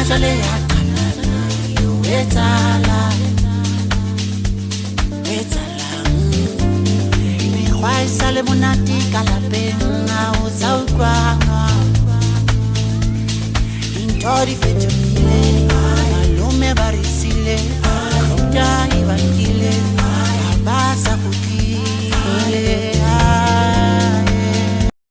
jwale ya qala mekgwa e sa le monate ka lapeng, ha o sa utlwana dintho di fetoha.